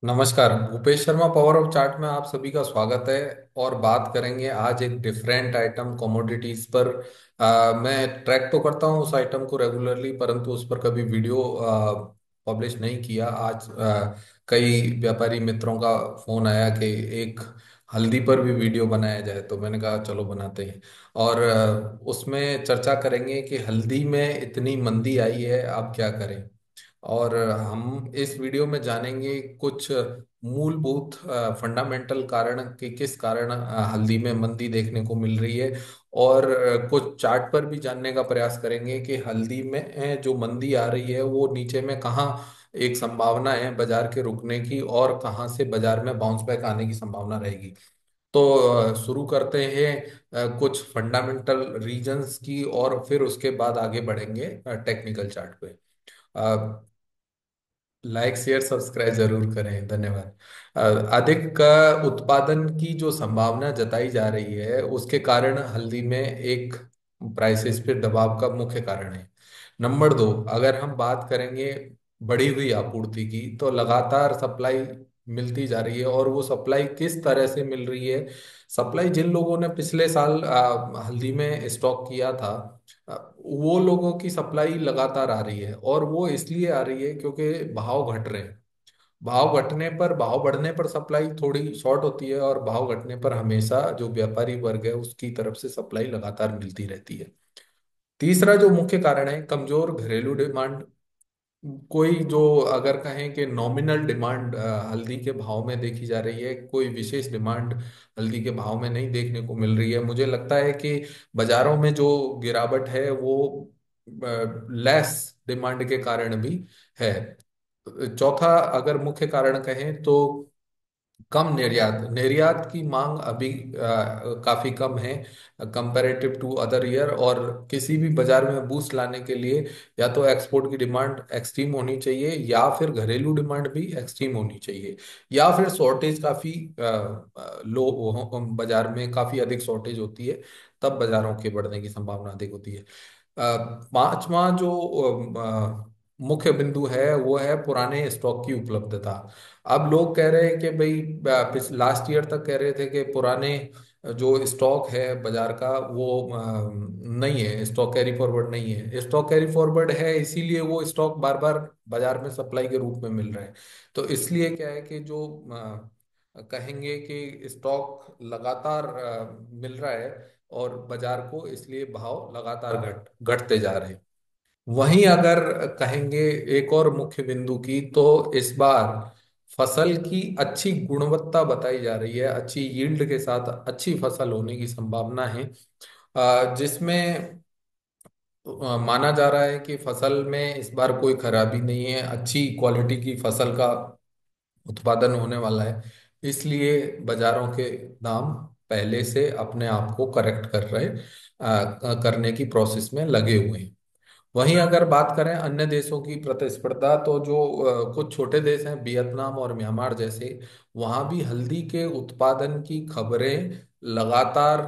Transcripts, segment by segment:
नमस्कार। Bhupesh Sharma power of chart में आप सभी का स्वागत है। और बात करेंगे आज एक डिफरेंट आइटम कमोडिटीज पर। मैं ट्रैक तो करता हूँ उस आइटम को रेगुलरली, परंतु उस पर कभी वीडियो पब्लिश नहीं किया। आज कई व्यापारी मित्रों का फोन आया कि एक हल्दी पर भी वीडियो बनाया जाए, तो मैंने कहा चलो बनाते हैं। और उसमें चर्चा करेंगे कि हल्दी में इतनी मंदी आई है, अब क्या करें। और हम इस वीडियो में जानेंगे कुछ मूलभूत फंडामेंटल कारण कि किस कारण हल्दी में मंदी देखने को मिल रही है। और कुछ चार्ट पर भी जानने का प्रयास करेंगे कि हल्दी में जो मंदी आ रही है वो नीचे में कहाँ एक संभावना है बाजार के रुकने की, और कहाँ से बाजार में बाउंस बैक आने की संभावना रहेगी। तो शुरू करते हैं कुछ फंडामेंटल रीजंस की, और फिर उसके बाद आगे बढ़ेंगे टेक्निकल चार्ट पे। लाइक शेयर सब्सक्राइब जरूर करें, धन्यवाद। अ, अधिक उत्पादन की जो संभावना जताई जा रही है उसके कारण हल्दी में एक प्राइसेस पे दबाव का मुख्य कारण है। नंबर दो, अगर हम बात करेंगे बढ़ी हुई आपूर्ति की, तो लगातार सप्लाई मिलती जा रही है। और वो सप्लाई किस तरह से मिल रही है? सप्लाई जिन लोगों ने पिछले साल हल्दी में स्टॉक किया था, वो लोगों की सप्लाई लगातार आ रही है। और वो इसलिए आ रही है क्योंकि भाव घट रहे हैं। भाव घटने पर, भाव बढ़ने पर सप्लाई थोड़ी शॉर्ट होती है, और भाव घटने पर हमेशा जो व्यापारी वर्ग है उसकी तरफ से सप्लाई लगातार मिलती रहती है। तीसरा जो मुख्य कारण है, कमजोर घरेलू डिमांड। कोई जो अगर कहें कि नॉमिनल डिमांड हल्दी के भाव में देखी जा रही है, कोई विशेष डिमांड हल्दी के भाव में नहीं देखने को मिल रही है। मुझे लगता है कि बाजारों में जो गिरावट है वो लेस डिमांड के कारण भी है। चौथा अगर मुख्य कारण कहें तो कम निर्यात। निर्यात की मांग अभी काफी कम है कंपैरेटिव टू अदर ईयर। और किसी भी बाजार में बूस्ट लाने के लिए या तो एक्सपोर्ट की डिमांड एक्सट्रीम होनी चाहिए, या फिर घरेलू डिमांड भी एक्सट्रीम होनी चाहिए, या फिर शॉर्टेज काफी लो, बाजार में काफी अधिक शॉर्टेज होती है, तब बाजारों के बढ़ने की संभावना अधिक होती है। पांचवा जो मुख्य बिंदु है वो है पुराने स्टॉक की उपलब्धता। अब लोग कह रहे हैं कि भाई लास्ट ईयर तक कह रहे थे कि पुराने जो स्टॉक है बाजार का वो नहीं है, स्टॉक कैरी फॉरवर्ड नहीं है। स्टॉक कैरी फॉरवर्ड है, इसीलिए वो स्टॉक बार बार बाजार में सप्लाई के रूप में मिल रहा है। तो इसलिए क्या है कि जो कहेंगे कि स्टॉक लगातार मिल रहा है, और बाजार को इसलिए भाव लगातार घटते जा रहे हैं। वहीं अगर कहेंगे एक और मुख्य बिंदु की, तो इस बार फसल की अच्छी गुणवत्ता बताई जा रही है। अच्छी यील्ड के साथ अच्छी फसल होने की संभावना है, जिसमें माना जा रहा है कि फसल में इस बार कोई खराबी नहीं है, अच्छी क्वालिटी की फसल का उत्पादन होने वाला है। इसलिए बाजारों के दाम पहले से अपने आप को करेक्ट कर रहे करने की प्रोसेस में लगे हुए हैं। वहीं अगर बात करें अन्य देशों की प्रतिस्पर्धा, तो जो कुछ छोटे देश हैं, वियतनाम और म्यांमार जैसे, वहां भी हल्दी के उत्पादन की खबरें लगातार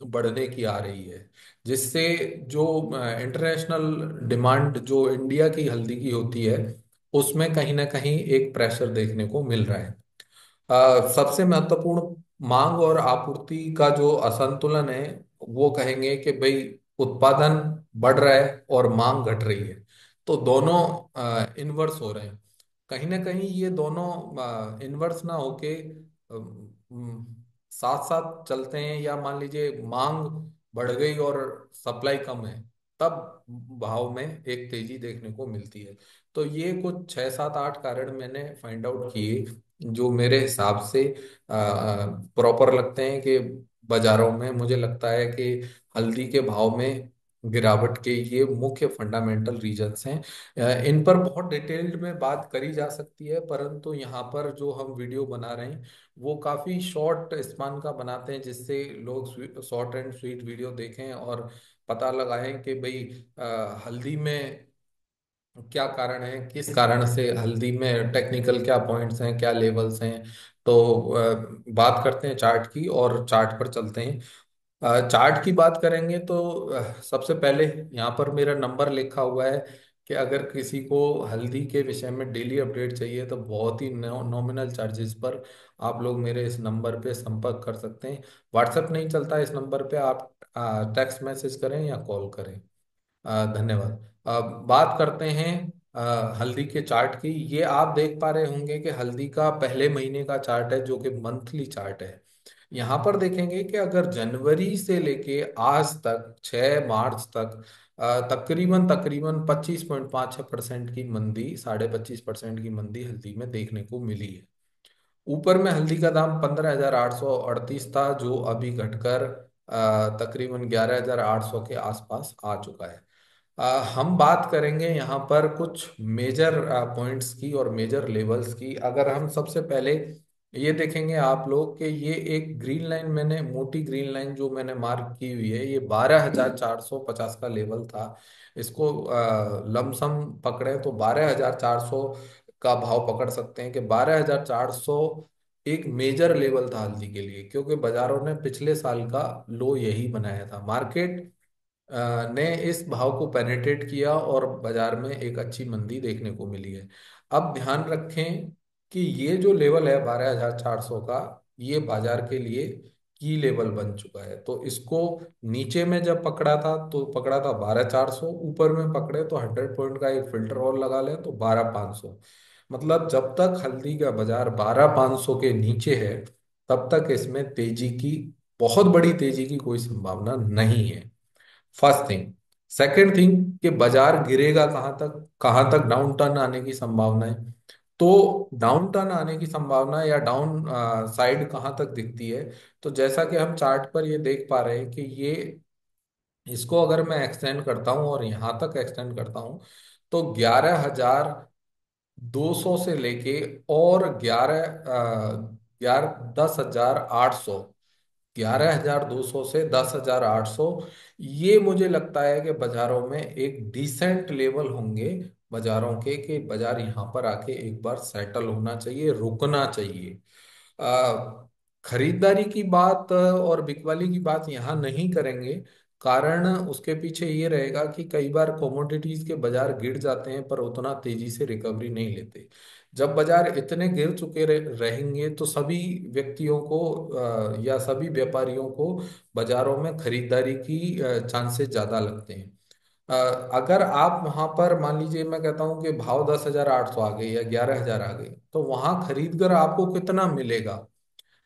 बढ़ने की आ रही है, जिससे जो इंटरनेशनल डिमांड जो इंडिया की हल्दी की होती है उसमें कहीं ना कहीं एक प्रेशर देखने को मिल रहा है। सबसे महत्वपूर्ण मांग और आपूर्ति का जो असंतुलन है, वो कहेंगे कि भाई उत्पादन बढ़ रहा है और मांग घट रही है, तो दोनों इन्वर्स हो रहे हैं। कहीं ना कहीं ये दोनों इन्वर्स ना होके साथ साथ चलते हैं, या मान लीजिए मांग बढ़ गई और सप्लाई कम है, तब भाव में एक तेजी देखने को मिलती है। तो ये कुछ छह सात आठ कारण मैंने फाइंड आउट किए जो मेरे हिसाब से प्रॉपर लगते हैं कि बाजारों में मुझे लगता है कि हल्दी के भाव में गिरावट के ये मुख्य फंडामेंटल रीजंस हैं। इन पर बहुत डिटेल्ड में बात करी जा सकती है, परंतु यहाँ पर जो हम वीडियो बना रहे हैं वो काफ़ी शॉर्ट स्पान का बनाते हैं, जिससे लोग शॉर्ट एंड स्वीट वीडियो देखें और पता लगाएं कि भाई हल्दी में क्या कारण है, किस कारण से हल्दी में टेक्निकल क्या पॉइंट्स हैं, क्या लेवल्स हैं। तो बात करते हैं चार्ट की, और चार्ट पर चलते हैं। चार्ट की बात करेंगे तो सबसे पहले यहाँ पर मेरा नंबर लिखा हुआ है कि अगर किसी को हल्दी के विषय में डेली अपडेट चाहिए तो बहुत ही नॉमिनल चार्जेस पर आप लोग मेरे इस नंबर पे संपर्क कर सकते हैं। व्हाट्सएप नहीं चलता इस नंबर पे, आप टेक्स्ट मैसेज करें या कॉल करें। धन्यवाद। बात करते हैं हल्दी के चार्ट की। ये आप देख पा रहे होंगे कि हल्दी का पहले महीने का चार्ट है जो कि मंथली चार्ट है। यहाँ पर देखेंगे कि अगर जनवरी से लेके आज तक 6 मार्च तक तकरीबन तकरीबन 25.56% की मंदी, 25.5% की मंदी हल्दी में देखने को मिली है। ऊपर में हल्दी का दाम 15,838 था, जो अभी घटकर तकरीबन 11,800 के आसपास आ चुका है। हम बात करेंगे यहाँ पर कुछ मेजर पॉइंट्स की और मेजर लेवल्स की। अगर हम सबसे पहले ये देखेंगे आप लोग कि ये एक ग्रीन लाइन, मैंने मोटी ग्रीन लाइन जो मैंने मार्क की हुई है, ये 12,450 का लेवल था। इसको लमसम पकड़े तो 12,400 का भाव पकड़ सकते हैं कि 12,400 एक मेजर लेवल था हल्दी के लिए, क्योंकि बाजारों ने पिछले साल का लो यही बनाया था। मार्केट ने इस भाव को पेनिट्रेट किया और बाजार में एक अच्छी मंदी देखने को मिली है। अब ध्यान रखें कि ये जो लेवल है 12,400 का, ये बाजार के लिए की लेवल बन चुका है। तो इसको नीचे में जब पकड़ा था तो पकड़ा था 12,400, ऊपर में पकड़े तो 100 पॉइंट का एक फिल्टर और लगा लें तो 12,500। मतलब जब तक हल्दी का बाजार 12,500 के नीचे है तब तक इसमें तेजी की, बहुत बड़ी तेजी की कोई संभावना नहीं है। First thing. सेकंड थिंग कि बाजार गिरेगा कहाँ तक डाउन टर्न आने की संभावना है। तो डाउन टर्न आने की संभावना या डाउन साइड कहाँ तक दिखती है, तो जैसा कि हम चार्ट पर ये देख पा रहे हैं कि ये, इसको अगर मैं एक्सटेंड करता हूँ और यहाँ तक एक्सटेंड करता हूँ तो 11,200 से लेके और 10,800, 11,200 से 10,800, ये मुझे लगता है कि बाजारों में एक डिसेंट लेवल होंगे बाजारों के, कि बाजार यहाँ पर आके एक बार सेटल होना चाहिए, रुकना चाहिए। आ, खरीदारी की बात और बिकवाली की बात यहाँ नहीं करेंगे। कारण उसके पीछे ये रहेगा कि कई बार कमोडिटीज के बाजार गिर जाते हैं पर उतना तेजी से रिकवरी नहीं लेते। जब बाजार इतने गिर चुके रहेंगे तो सभी व्यक्तियों को या सभी व्यापारियों को बाजारों में खरीदारी की चांसेस ज्यादा लगते हैं। अ, अगर आप वहां पर मान लीजिए, मैं कहता हूं कि भाव 10,800 आ गए या 11,000 आ गए, तो वहां खरीद कर आपको कितना मिलेगा?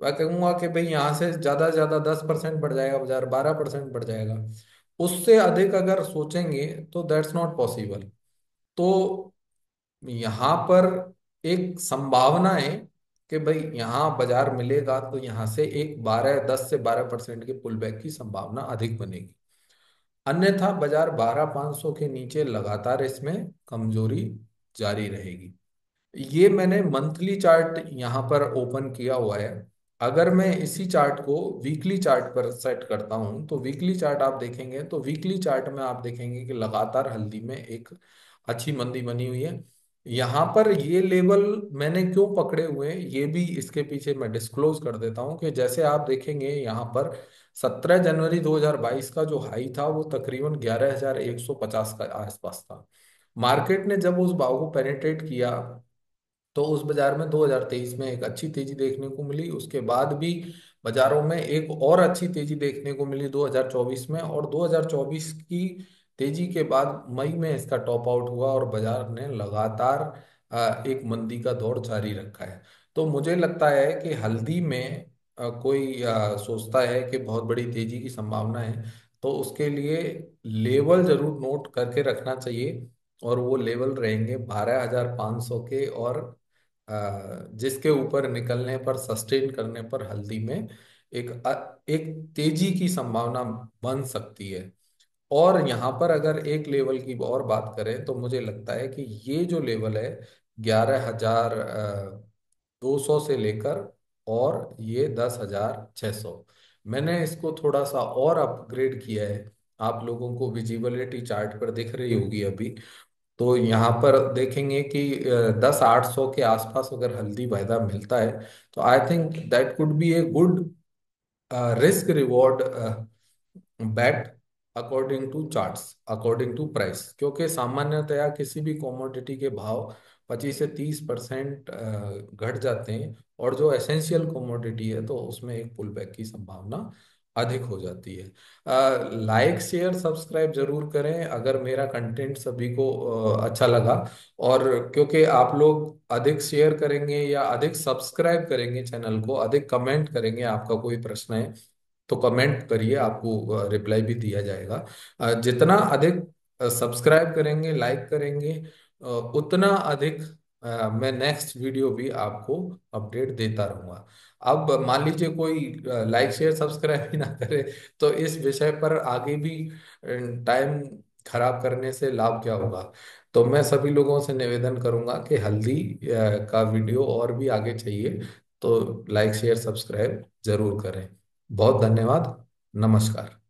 मैं कहूंगा कि भाई यहाँ से ज्यादा से ज्यादा 10% बढ़ जाएगा बाजार, 12% बढ़ जाएगा। उससे अधिक अगर सोचेंगे तो दैट्स नॉट पॉसिबल। तो यहाँ पर एक संभावना है कि भाई यहाँ बाजार मिलेगा तो यहाँ से एक 10 से 12% के पुल बैक की संभावना अधिक बनेगी। अन्यथा बाजार 12,500 के नीचे लगातार इसमें कमजोरी जारी रहेगी। ये मैंने मंथली चार्ट यहाँ पर ओपन किया हुआ है। अगर मैं इसी चार्ट को वीकली चार्ट पर सेट करता हूँ तो वीकली चार्ट आप देखेंगे तो वीकली चार्ट में आप देखेंगे कि लगातार हल्दी में एक अच्छी मंदी बनी हुई है। यहाँ पर ये लेवल मैंने क्यों पकड़े हुए हैं ये भी इसके पीछे मैं डिस्क्लोज कर देता हूँ कि जैसे आप देखेंगे यहाँ पर 17 जनवरी 2022 का जो हाई था वो तकरीबन 11,150 का आसपास था। मार्केट ने जब उस भाव को पेनिट्रेट किया तो उस बाजार में 2023 में एक अच्छी तेजी देखने को मिली। उसके बाद भी बाजारों में एक और अच्छी तेजी देखने को मिली 2024 में, और 2024 की तेजी के बाद मई में इसका टॉप आउट हुआ और बाजार ने लगातार एक मंदी का दौर जारी रखा है। तो मुझे लगता है कि हल्दी में कोई सोचता है कि बहुत बड़ी तेजी की संभावना है तो उसके लिए लेवल जरूर नोट करके रखना चाहिए। और वो लेवल रहेंगे 12,500 के, और जिसके ऊपर निकलने पर, सस्टेन करने पर हल्दी में एक तेजी की संभावना बन सकती है। और यहाँ पर अगर एक लेवल की और बात करें तो मुझे लगता है कि ये जो लेवल है 11,200 से लेकर और ये 10,600, मैंने इसको थोड़ा सा और अपग्रेड किया है। आप लोगों को विजिबिलिटी चार्ट पर दिख रही होगी अभी। तो यहाँ पर देखेंगे कि 10,800 के आसपास अगर हल्दी वायदा मिलता है तो I think that could be a good risk reward bet. According to charts, according to price, क्योंकि सामान्यतया किसी भी कमोडिटी के भाव 25 से 30% घट जाते हैं, और जो एसेंशियल कमोडिटी है तो उसमें एक पुल बैक की संभावना अधिक हो जाती है। लाइक शेयर सब्सक्राइब जरूर करें अगर मेरा कंटेंट सभी को अच्छा लगा। और क्योंकि आप लोग अधिक शेयर करेंगे या अधिक सब्सक्राइब करेंगे चैनल को, अधिक कमेंट करेंगे, आपका कोई प्रश्न है तो कमेंट करिए, आपको रिप्लाई भी दिया जाएगा। जितना अधिक सब्सक्राइब करेंगे, लाइक करेंगे, उतना अधिक मैं नेक्स्ट वीडियो भी आपको अपडेट देता रहूंगा। अब मान लीजिए कोई लाइक शेयर सब्सक्राइब ही ना करे, तो इस विषय पर आगे भी टाइम खराब करने से लाभ क्या होगा। तो मैं सभी लोगों से निवेदन करूंगा कि हल्दी का वीडियो और भी आगे चाहिए, तो लाइक शेयर सब्सक्राइब जरूर करें। बहुत धन्यवाद। नमस्कार।